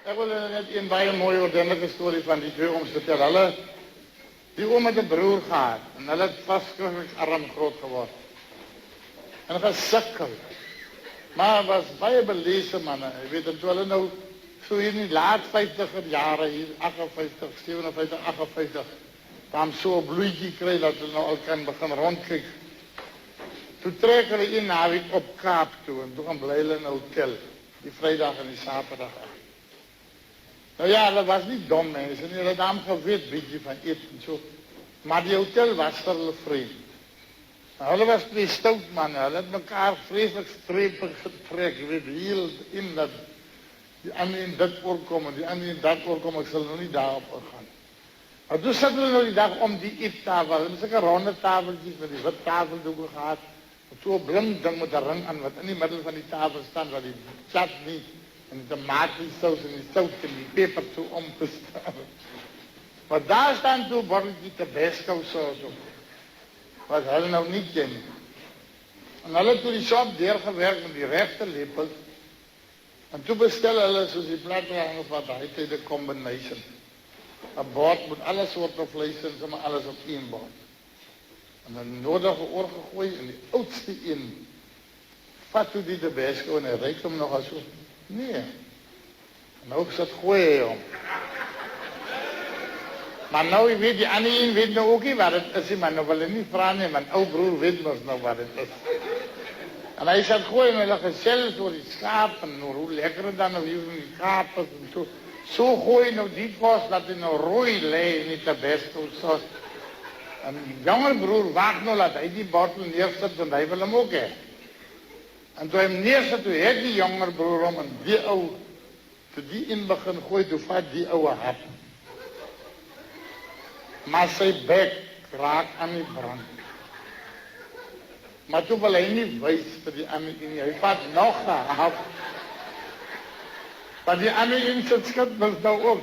Ek wil net een baie mooi ordentlike storie van die twee ooms vertel. Hulle, die oom het 'n broer gehad en hulle het verskriklik arm groot geword. En gesukkel. Maar was baie belese manne. Jy weet, en toe hulle nou so hier in die laat 50er jare, hier 58, 57, 58, dan so 'n bloeitjie kry dat hulle nou al kan begin rondkyk. Toe trek hulle een naweek op Kaap toe en toe gaan bly hulle in 'n hotel, die Vrydag en die Saterdag. Nou ja, hulle was nie dom mense nie, hulle het aan geweet bietjie van eten en so. Maar die hotel was vir hulle vreemd. Nou, hulle was twee stout manne, hulle het mekaar vreeslik streepig getrek, jy weet, heel in dat die ander in dit voorkom en die ander in dat voorkom, ek sal nou nie daarop gaan. Maar toen zat hulle nou die dag om die eettafel, hulle het sulke ronde tafeltjies met die wit tafeldoeken gehad, met zo'n blink ding met een ring aan, wat in die middel van die tafel staan, waar die chutney en die tomatiesaus en die sout en die peper toe omgestaan. Maar daar staan toe borreltjie Tabasco saus op, wat hulle nou nie ken. En hulle het toe die shop deurgewerk met die regte lepel, en toe bestel hulle soos die platvragen van daai tyd 'n combination. 'n bord met alle soorte vleis en sommer alles op een bord. En dan nodige oorgegooi en die oudste een vat toe die Tabasco en hy ruik hom nog as so. Nee. En nou sit gooi hom. Maar nou, jy weet, die ander een weet nou ook nie wat het is, maar nou wil hy nie vra nie, want ou broer weet mos nou wat het is. En hy sit gooi en hulle gesels oor die skaap en hoe lekker het dan nou hier in die kaap is en so. So gooi nou die kos dat hy nou rooi lê in die Tabasco saus. En die jonger broer wag nou dat hy die bottel neersit en hy wil hom ook hê. En toe hy hom neersit, toe het die jonger broer hom en die ou, toe die in begin gooi, toe vat die ouwe hap. Maar sy bek raak aan die brand. Maar toe wil hy nie wys vir die ander een, hy vat nog 'n hap. Maar die ander een sit skit mos nou ook.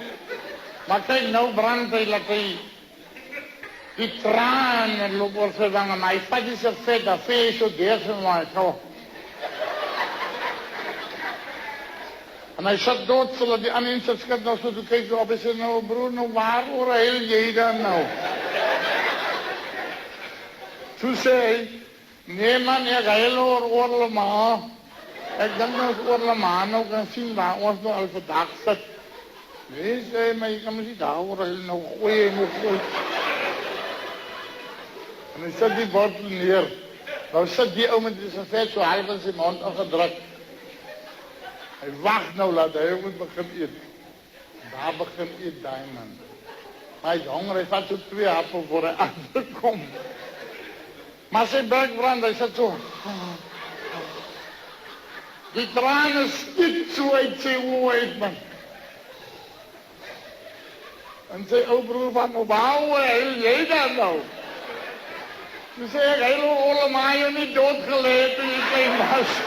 Maar kyk, nou brand hy, laat hy die tranen loop oor sy wange, maar hy vat die servet, dat vee so deur sy wange, so. En hy sit dood, so dat die ander een sit skit nou so, toe kyk op, hy sê, nou broer, nou waar oorheil jy dan nou? Toe sê hy, nee man, ek heil oor Lema. Ek dink nou oor Lema nou kan sien waar ons nou al vandag sit. Nee, sê hy, maar jy kan mos nie daar oorheil nou gooi en nog gooi. En hy sit die bottel neer. Nou sit die ou met die servet so half in sy mond ingedruk. Hy wacht nou, laat hy moet begin eet. Daar begin eet die man. Maar hy is honger, hy vat so 2 happel voor hy aankom. Maar sy bek brand, hy sit so. Die trane skiet so uit sy oë uit, man. En sy ou broer van, waar heil jy dan nou? Toe sê ek, heil oor Lema, jy nie doodgeleid toe jy klein was.